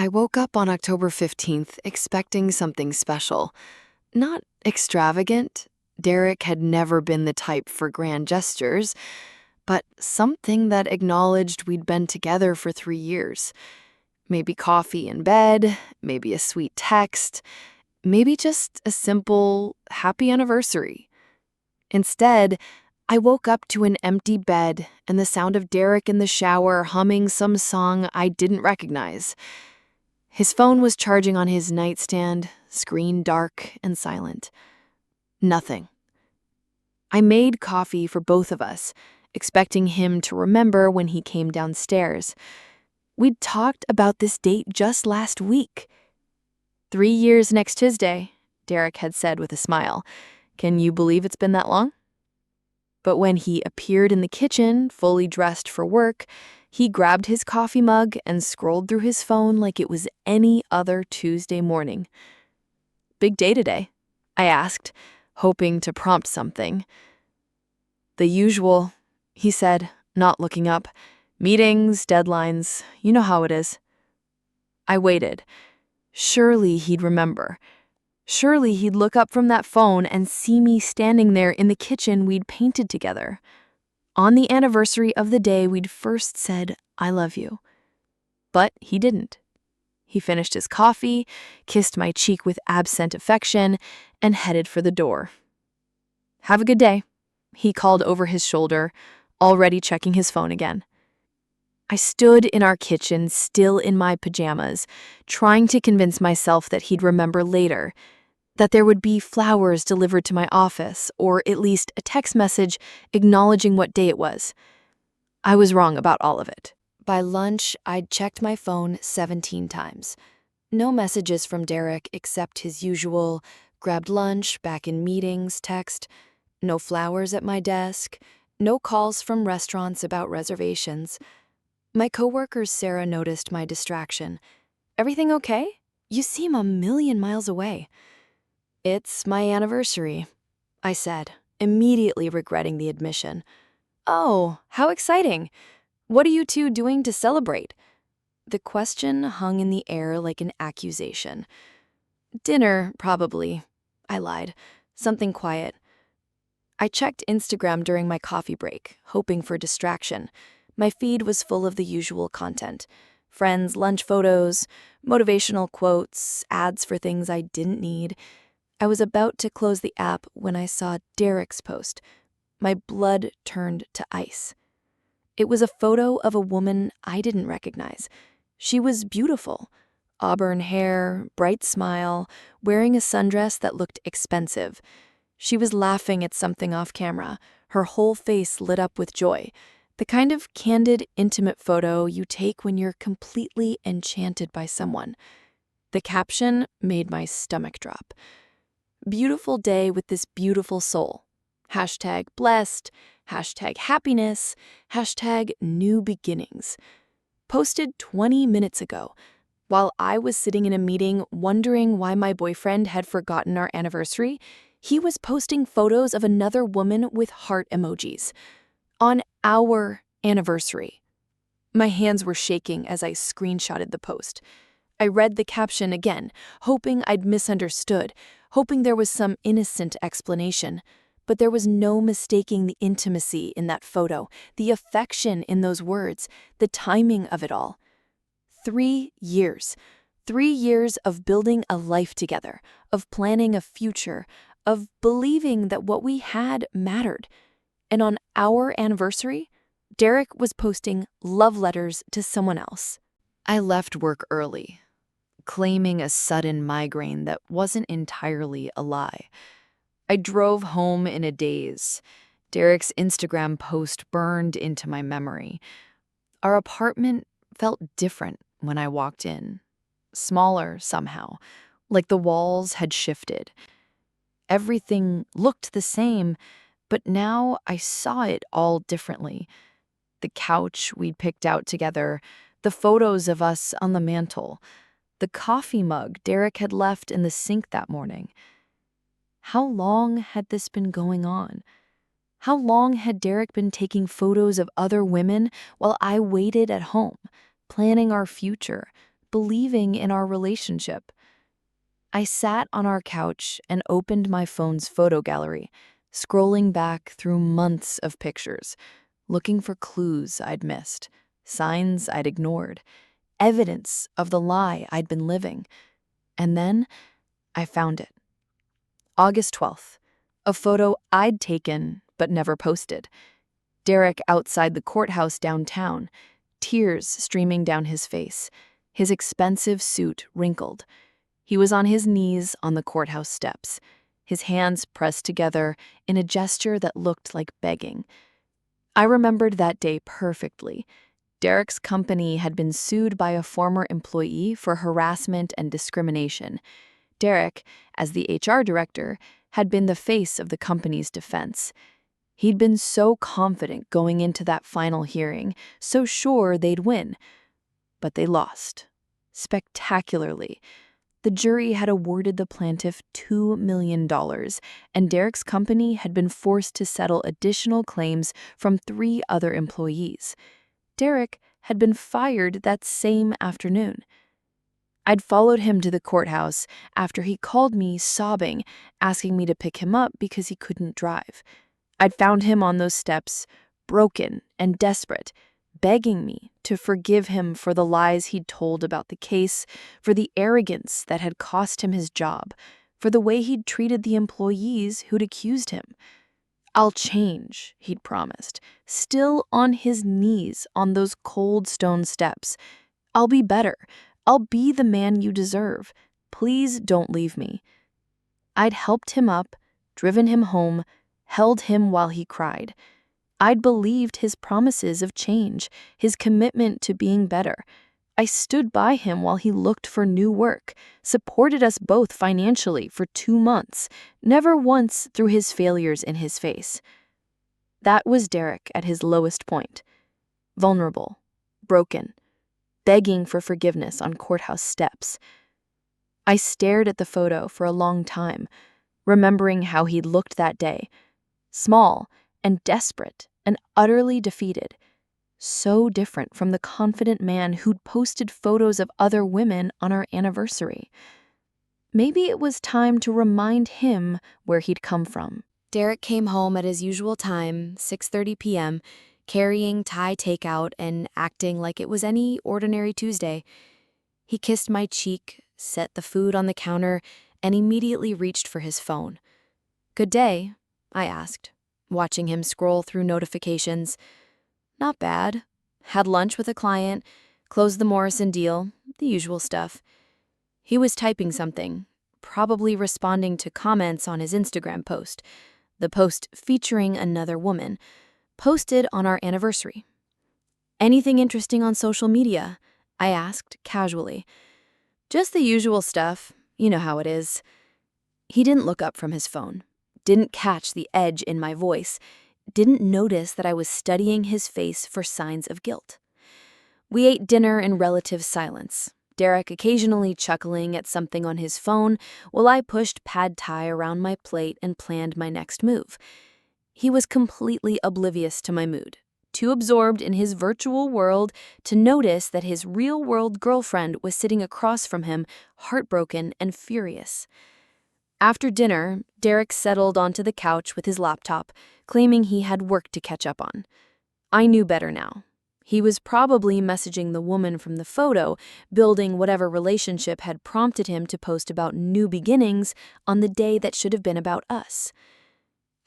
I woke up on October 15th expecting something special. Not extravagant. Derek had never been the type for grand gestures, but something that acknowledged we'd been together for 3 years. Maybe coffee in bed, maybe a sweet text, maybe just a simple happy anniversary. Instead, I woke up to an empty bed and the sound of Derek in the shower humming some song I didn't recognize. His phone was charging on his nightstand, screen dark and silent. Nothing. I made coffee for both of us, expecting him to remember when he came downstairs. We'd talked about this date just last week. 3 years next Tuesday, Derek had said with a smile. Can you believe it's been that long? But when he appeared in the kitchen, fully dressed for work, he grabbed his coffee mug and scrolled through his phone like it was any other Tuesday morning. Big day today, I asked, hoping to prompt something. The usual, he said, not looking up. Meetings, deadlines, you know how it is. I waited. Surely he'd remember. Surely he'd look up from that phone and see me standing there in the kitchen we'd painted together. On the anniversary of the day we'd first said, I love you. But he didn't. He finished his coffee, kissed my cheek with absent affection, and headed for the door. Have a good day, he called over his shoulder, already checking his phone again. I stood in our kitchen, still in my pajamas, trying to convince myself that he'd remember later, that there would be flowers delivered to my office, or at least a text message acknowledging what day it was. I was wrong about all of it. By lunch, I'd checked my phone 17 times. No messages from Derek except his usual, grabbed lunch, back in meetings text. No flowers at my desk. No calls from restaurants about reservations. My coworker Sarah noticed my distraction. Everything okay? You seem a million miles away. It's my anniversary, I said, immediately regretting the admission. Oh, how exciting! What are you two doing to celebrate? The question hung in the air like an accusation. Dinner, probably, I lied. Something quiet. I checked Instagram during my coffee break, hoping for distraction. My feed was full of the usual content. Friends' lunch photos, motivational quotes, ads for things I didn't need. I was about to close the app when I saw Derek's post. My blood turned to ice. It was a photo of a woman I didn't recognize. She was beautiful. Auburn hair, bright smile, wearing a sundress that looked expensive. She was laughing at something off camera, her whole face lit up with joy. The kind of candid, intimate photo you take when you're completely enchanted by someone. The caption made my stomach drop. Beautiful day with this beautiful soul. #blessed, #happiness, #new beginnings. Posted 20 minutes ago, while I was sitting in a meeting wondering why my boyfriend had forgotten our anniversary. He was posting photos of another woman with heart emojis. On our anniversary. My hands were shaking as I screenshotted the post. I read the caption again, hoping I'd misunderstood, hoping there was some innocent explanation. But there was no mistaking the intimacy in that photo, the affection in those words, the timing of it all. 3 years. 3 years of building a life together, of planning a future, of believing that what we had mattered. And on our anniversary, Derek was posting love letters to someone else. I left work early, claiming a sudden migraine that wasn't entirely a lie. I drove home in a daze. Derek's Instagram post burned into my memory. Our apartment felt different when I walked in. Smaller somehow, like the walls had shifted. Everything looked the same, but now I saw it all differently. The couch we'd picked out together, the photos of us on the mantle, the coffee mug Derek had left in the sink that morning. How long had this been going on? How long had Derek been taking photos of other women while I waited at home, planning our future, believing in our relationship. I sat on our couch and opened my phone's photo gallery, scrolling back through months of pictures, looking for clues I'd missed, signs I'd ignored, evidence of the lie I'd been living. And then I found it. August 12th, a photo I'd taken but never posted. Derek outside the courthouse downtown, tears streaming down his face, his expensive suit wrinkled. He was on his knees on the courthouse steps, his hands pressed together in a gesture that looked like begging. I remembered that day perfectly. Derek's company had been sued by a former employee for harassment and discrimination. Derek, as the HR director, had been the face of the company's defense. He'd been so confident going into that final hearing, so sure they'd win. But they lost. Spectacularly. The jury had awarded the plaintiff $2 million, and Derek's company had been forced to settle additional claims from 3 other employees. Derek had been fired that same afternoon. I'd followed him to the courthouse after he called me sobbing, asking me to pick him up because he couldn't drive. I'd found him on those steps, broken and desperate, begging me to forgive him for the lies he'd told about the case, for the arrogance that had cost him his job, for the way he'd treated the employees who'd accused him. "I'll change," he'd promised, still on his knees on those cold stone steps. "I'll be better. I'll be the man you deserve. Please don't leave me." I'd helped him up, driven him home, held him while he cried. I'd believed his promises of change, his commitment to being better. I stood by him while he looked for new work, supported us both financially for 2 months, never once threw his failures in his face. That was Derek at his lowest point. Vulnerable, broken, begging for forgiveness on courthouse steps. I stared at the photo for a long time, remembering how he'd looked that day, small and desperate and utterly defeated. So different from the confident man who'd posted photos of other women on our anniversary. Maybe it was time to remind him where he'd come from. Derek came home at his usual time, 6:30 p.m., carrying Thai takeout and acting like it was any ordinary Tuesday. He kissed my cheek, set the food on the counter, and immediately reached for his phone. "Good day?" I asked, watching him scroll through notifications. "Not bad. Had lunch with a client, closed the Morrison deal, the usual stuff." He was typing something, probably responding to comments on his Instagram post, the post featuring another woman, posted on our anniversary. "Anything interesting on social media?" I asked casually. "Just the usual stuff. You know how it is." He didn't look up from his phone, didn't catch the edge in my voice, didn't notice that I was studying his face for signs of guilt. We ate dinner in relative silence, Derek occasionally chuckling at something on his phone while I pushed pad thai around my plate and planned my next move. He was completely oblivious to my mood, too absorbed in his virtual world to notice that his real-world girlfriend was sitting across from him, heartbroken and furious. After dinner, Derek settled onto the couch with his laptop, claiming he had work to catch up on. I knew better now. He was probably messaging the woman from the photo, building whatever relationship had prompted him to post about new beginnings on the day that should have been about us.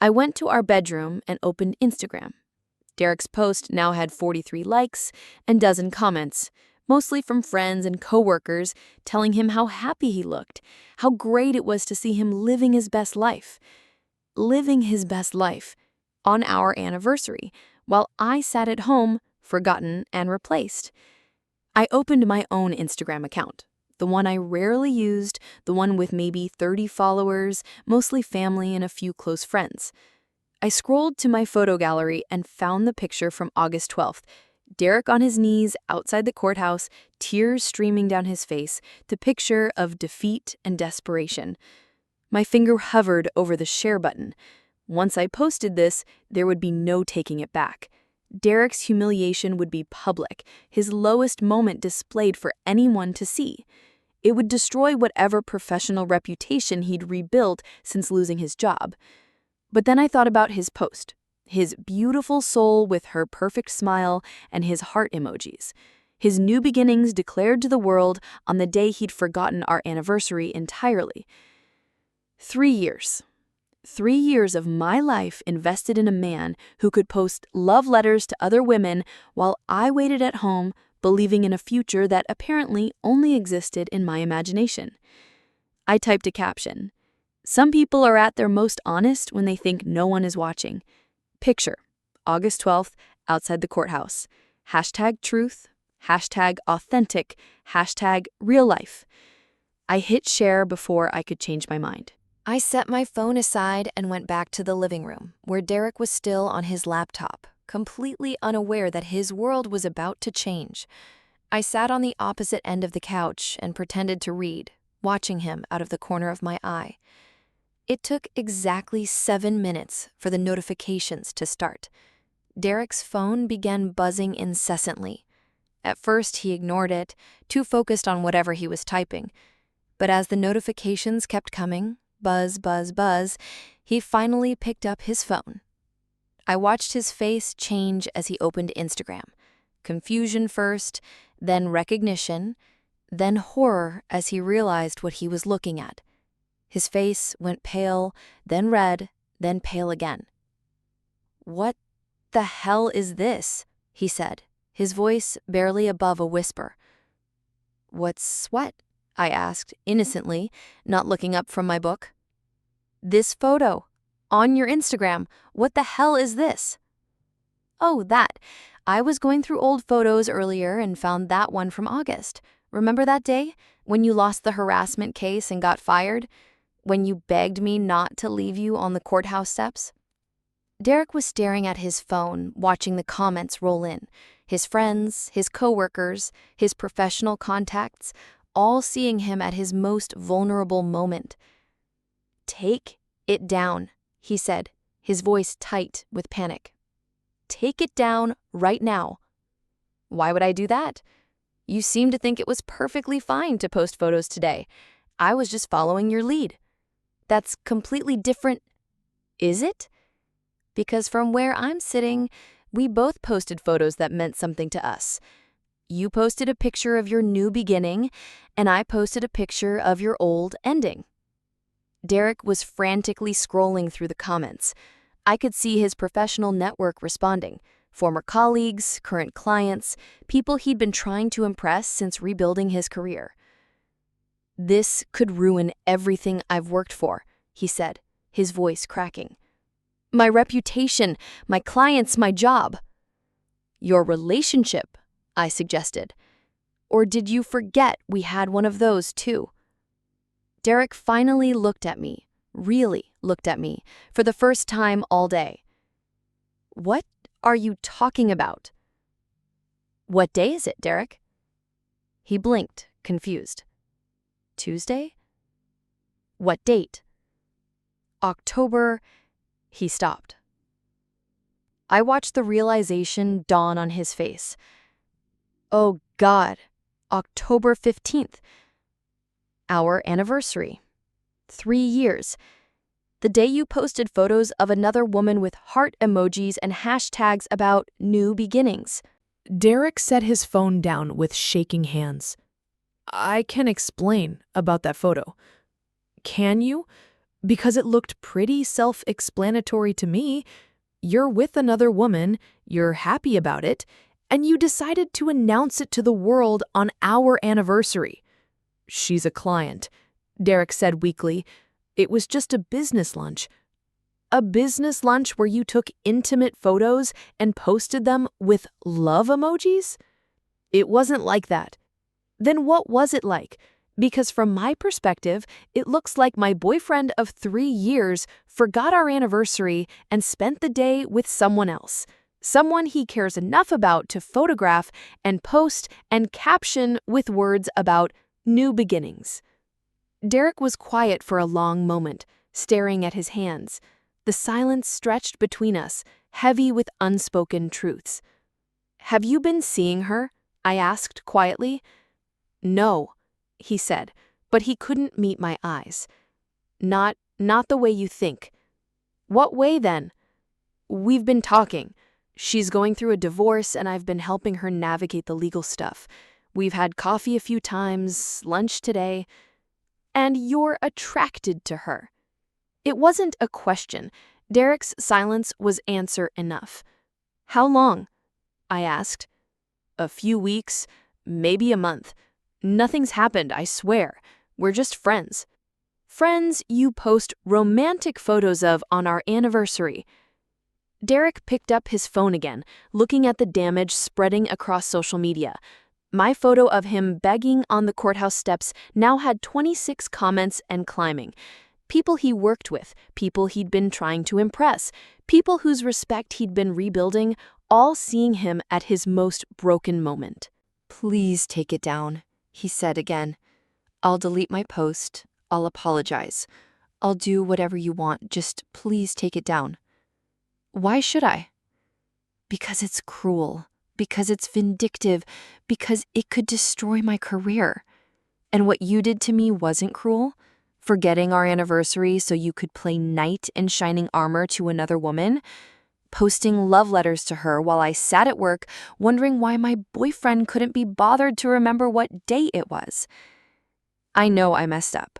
I went to our bedroom and opened Instagram. Derek's post now had 43 likes and dozen comments, mostly from friends and coworkers telling him how happy he looked, how great it was to see him living his best life. Living his best life on our anniversary, while I sat at home, forgotten and replaced. I opened my own Instagram account, the one I rarely used, the one with maybe 30 followers, mostly family and a few close friends. I scrolled to my photo gallery and found the picture from August 12th, Derek on his knees outside the courthouse, tears streaming down his face, the picture of defeat and desperation. My finger hovered over the share button. Once I posted this, there would be no taking it back. Derek's humiliation would be public, his lowest moment displayed for anyone to see. It would destroy whatever professional reputation he'd rebuilt since losing his job. But then I thought about his post, his beautiful soul with her perfect smile and his heart emojis. His new beginnings declared to the world on the day he'd forgotten our anniversary entirely. 3 years. 3 years of my life invested in a man who could post love letters to other women while I waited at home, believing in a future that apparently only existed in my imagination. I typed a caption. Some people are at their most honest when they think no one is watching. Picture, August 12th, outside the courthouse. #truth, #authentic, #real life. I hit share before I could change my mind. I set my phone aside and went back to the living room, where Derek was still on his laptop, completely unaware that his world was about to change. I sat on the opposite end of the couch and pretended to read, watching him out of the corner of my eye. It took exactly 7 minutes for the notifications to start. Derek's phone began buzzing incessantly. At first, he ignored it, too focused on whatever he was typing. But as the notifications kept coming, buzz, buzz, buzz, he finally picked up his phone. I watched his face change as he opened Instagram. Confusion first, then recognition, then horror as he realized what he was looking at. His face went pale, then red, then pale again. "What the hell is this?" he said, his voice barely above a whisper. "What's what?" I asked, innocently, not looking up from my book. "This photo. On your Instagram. What the hell is this?" "Oh, that. I was going through old photos earlier and found that one from August. Remember that day? When you lost the harassment case and got fired? When you begged me not to leave you on the courthouse steps?" Derek was staring at his phone, watching the comments roll in. His friends, his coworkers, his professional contacts, all seeing him at his most vulnerable moment. "Take it down," he said, his voice tight with panic. "Take it down right now." "Why would I do that? You seem to think it was perfectly fine to post photos today. I was just following your lead." "That's completely different." "Is it?" "Because from where I'm sitting, we both posted photos that meant something to us. You posted a picture of your new beginning, and I posted a picture of your old ending." Derek was frantically scrolling through the comments. I could see his professional network responding. Former colleagues, current clients, people he'd been trying to impress since rebuilding his career. "This could ruin everything I've worked for," he said, his voice cracking. "My reputation, my clients, my job." "Your relationship," I suggested. "Or did you forget we had one of those too?" Derek finally looked at me, really looked at me, for the first time all day. "What are you talking about?" "What day is it, Derek?" He blinked, confused. "Tuesday?" "What date?" "October..." He stopped. I watched the realization dawn on his face. "Oh God, October 15th. Our anniversary. 3 years. The day you posted photos of another woman with heart emojis and hashtags about new beginnings." Derek set his phone down with shaking hands. "I can explain about that photo." "Can you? Because it looked pretty self-explanatory to me. You're with another woman, you're happy about it, and you decided to announce it to the world on our anniversary." "She's a client," Derek said weakly. "It was just a business lunch." "A business lunch where you took intimate photos and posted them with love emojis?" "It wasn't like that." "Then what was it like? Because from my perspective, it looks like my boyfriend of 3 years forgot our anniversary and spent the day with someone else. Someone he cares enough about to photograph and post and caption with words about new beginnings." Derek was quiet for a long moment, staring at his hands. The silence stretched between us, heavy with unspoken truths. "Have you been seeing her?" I asked quietly. "No," he said, but he couldn't meet my eyes. Not the way you think." "What way then?" "We've been talking. She's going through a divorce and I've been helping her navigate the legal stuff. We've had coffee a few times, lunch today." "And you're attracted to her?" It wasn't a question. Derek's silence was answer enough. "How long?" I asked. "A few weeks, maybe a month. Nothing's happened, I swear. We're just friends." "Friends you post romantic photos of on our anniversary." Derek picked up his phone again, looking at the damage spreading across social media. My photo of him begging on the courthouse steps now had 26 comments and climbing. People he worked with, people he'd been trying to impress, people whose respect he'd been rebuilding, all seeing him at his most broken moment. Please take it down, he said again. I'll delete my post. I'll apologize. I'll do whatever you want. Just please take it down. Why should I? Because it's cruel. Because it's vindictive. Because it could destroy my career. And what you did to me wasn't cruel? Forgetting our anniversary so you could play knight in shining armor to another woman? Posting love letters to her while I sat at work wondering why my boyfriend couldn't be bothered to remember what day it was. I know I messed up.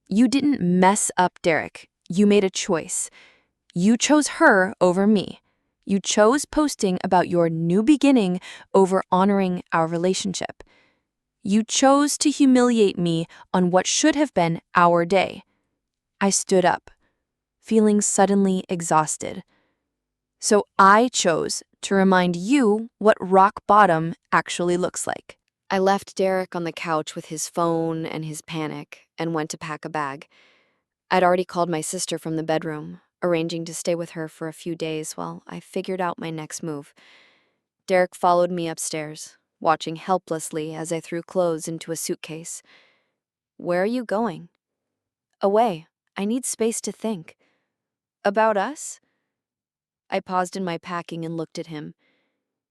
You didn't mess up, Derek. You made a choice. You chose her over me. You chose posting about your new beginning over honoring our relationship. You chose to humiliate me on what should have been our day. I stood up, feeling suddenly exhausted. So I chose to remind you what rock bottom actually looks like. I left Derek on the couch with his phone and his panic and went to pack a bag. I'd already called my sister from the bedroom, arranging to stay with her for a few days while I figured out my next move. Derek followed me upstairs, watching helplessly as I threw clothes into a suitcase. "Where are you going?" "Away. I need space to think." "About us?" I paused in my packing and looked at him.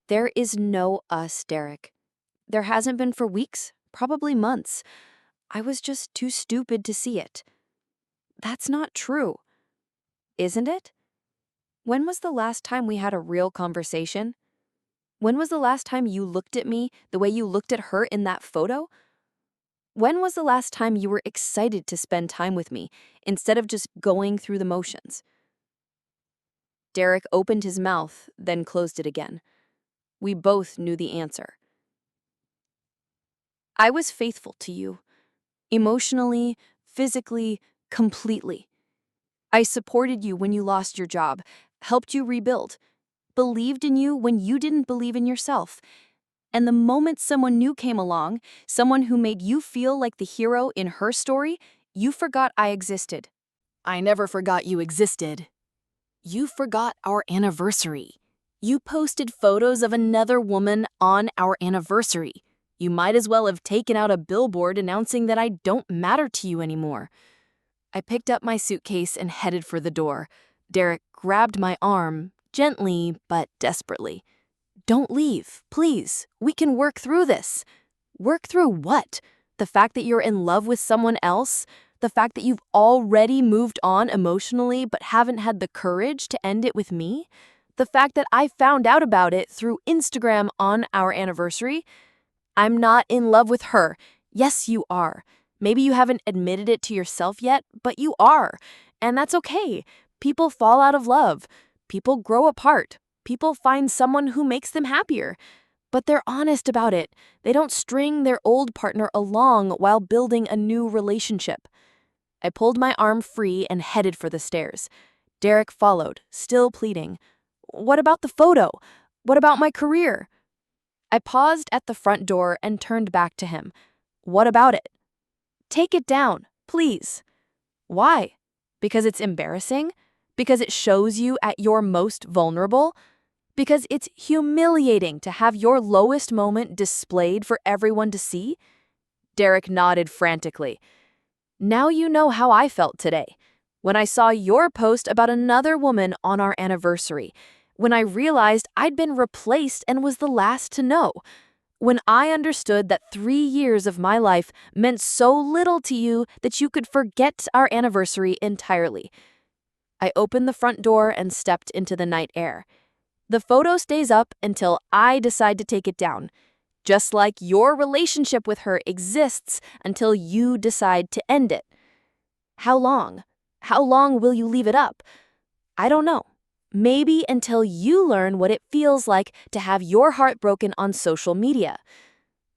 "There is no us, Derek. There hasn't been for weeks, probably months. I was just too stupid to see it." "That's not true." "Isn't it? When was the last time we had a real conversation? When was the last time you looked at me the way you looked at her in that photo? When was the last time you were excited to spend time with me instead of just going through the motions?" Derek opened his mouth, then closed it again. We both knew the answer. "I was faithful to you. Emotionally, physically, completely. I supported you when you lost your job, helped you rebuild, believed in you when you didn't believe in yourself. And the moment someone new came along, someone who made you feel like the hero in her story, you forgot I existed." I never forgot you existed. You forgot our anniversary. You posted photos of another woman on our anniversary. You might as well have taken out a billboard announcing that I don't matter to you anymore. I picked up my suitcase and headed for the door. Derek grabbed my arm, gently but desperately. "Don't leave, please. We can work through this." "Work through what? The fact that you're in love with someone else? The fact that you've already moved on emotionally but haven't had the courage to end it with me? The fact that I found out about it through Instagram on our anniversary? I'm not in love with her. Yes, you are. Maybe you haven't admitted it to yourself yet, but you are. And that's okay. People fall out of love. People grow apart. People find someone who makes them happier. But they're honest about it. They don't string their old partner along while building a new relationship." I pulled my arm free and headed for the stairs. Derek followed, still pleading. "What about the photo? What about my career?" I paused at the front door and turned back to him. "What about it?" "Take it down, please." "Why? Because it's embarrassing? Because it shows you at your most vulnerable? Because it's humiliating to have your lowest moment displayed for everyone to see?" Derek nodded frantically. "Now you know how I felt today, when I saw your post about another woman on our anniversary, when I realized I'd been replaced and was the last to know. When I understood that 3 years of my life meant so little to you that you could forget our anniversary entirely. I opened the front door and stepped into the night air. The photo stays up until I decide to take it down, just like your relationship with her exists until you decide to end it. How long? How long will you leave it up? I don't know. Maybe until you learn what it feels like to have your heart broken on social media.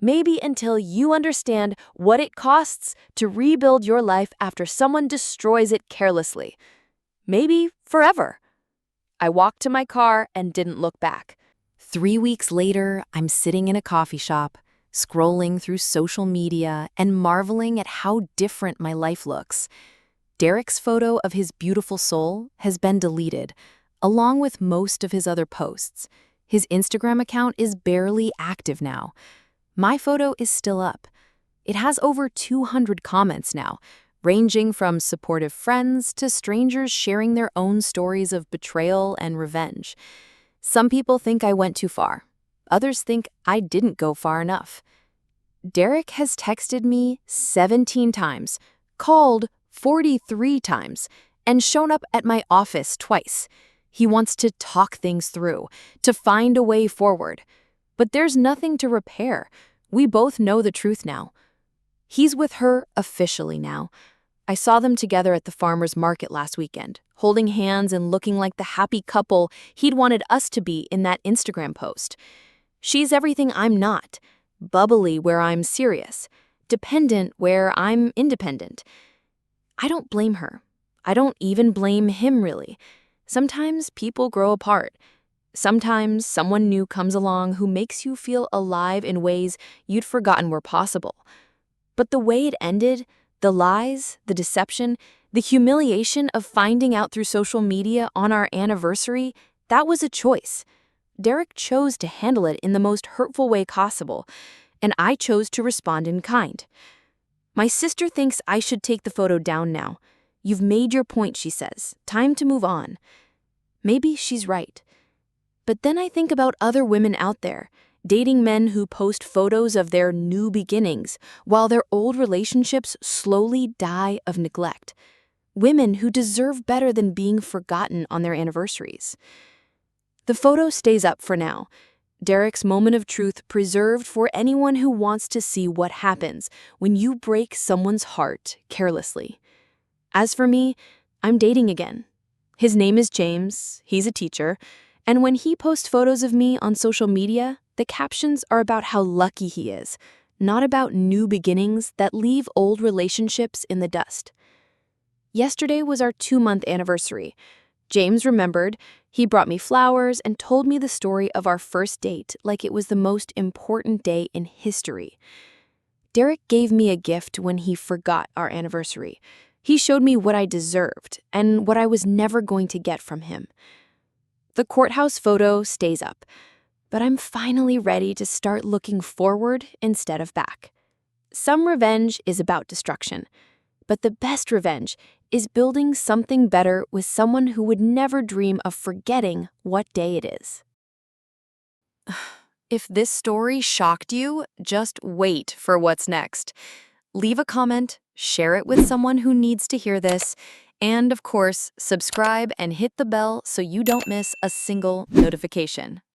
Maybe until you understand what it costs to rebuild your life after someone destroys it carelessly. Maybe forever. I walked to my car and didn't look back. 3 weeks later, I'm sitting in a coffee shop, scrolling through social media and marveling at how different my life looks. Derek's photo of his beautiful soul has been deleted, along with most of his other posts. His Instagram account is barely active now. My photo is still up. It has over 200 comments now, ranging from supportive friends to strangers sharing their own stories of betrayal and revenge. Some people think I went too far. Others think I didn't go far enough. Derek has texted me 17 times, called 43 times, and shown up at my office twice. He wants to talk things through, to find a way forward. But there's nothing to repair. We both know the truth now. He's with her officially now. I saw them together at the farmer's market last weekend, holding hands and looking like the happy couple he'd wanted us to be in that Instagram post. She's everything I'm not, bubbly where I'm serious, dependent where I'm independent. I don't blame her. I don't even blame him, really. Sometimes people grow apart. Sometimes someone new comes along who makes you feel alive in ways you'd forgotten were possible. But the way it ended, the lies, the deception, the humiliation of finding out through social media on our anniversary, that was a choice. Derek chose to handle it in the most hurtful way possible, and I chose to respond in kind. My sister thinks I should take the photo down now. You've made your point, she says. Time to move on. Maybe she's right. But then I think about other women out there, dating men who post photos of their new beginnings while their old relationships slowly die of neglect. Women who deserve better than being forgotten on their anniversaries. The photo stays up for now. Derek's moment of truth preserved for anyone who wants to see what happens when you break someone's heart carelessly. As for me, I'm dating again. His name is James, he's a teacher, and when he posts photos of me on social media, the captions are about how lucky he is, not about new beginnings that leave old relationships in the dust. Yesterday was our 2-month anniversary. James remembered. He brought me flowers and told me the story of our first date like it was the most important day in history. Derek gave me a gift when he forgot our anniversary. He showed me what I deserved and what I was never going to get from him. The courthouse photo stays up, but I'm finally ready to start looking forward instead of back. Some revenge is about destruction, but the best revenge is building something better with someone who would never dream of forgetting what day it is. If this story shocked you, just wait for what's next. Leave a comment, share it with someone who needs to hear this, and of course, subscribe and hit the bell so you don't miss a single notification.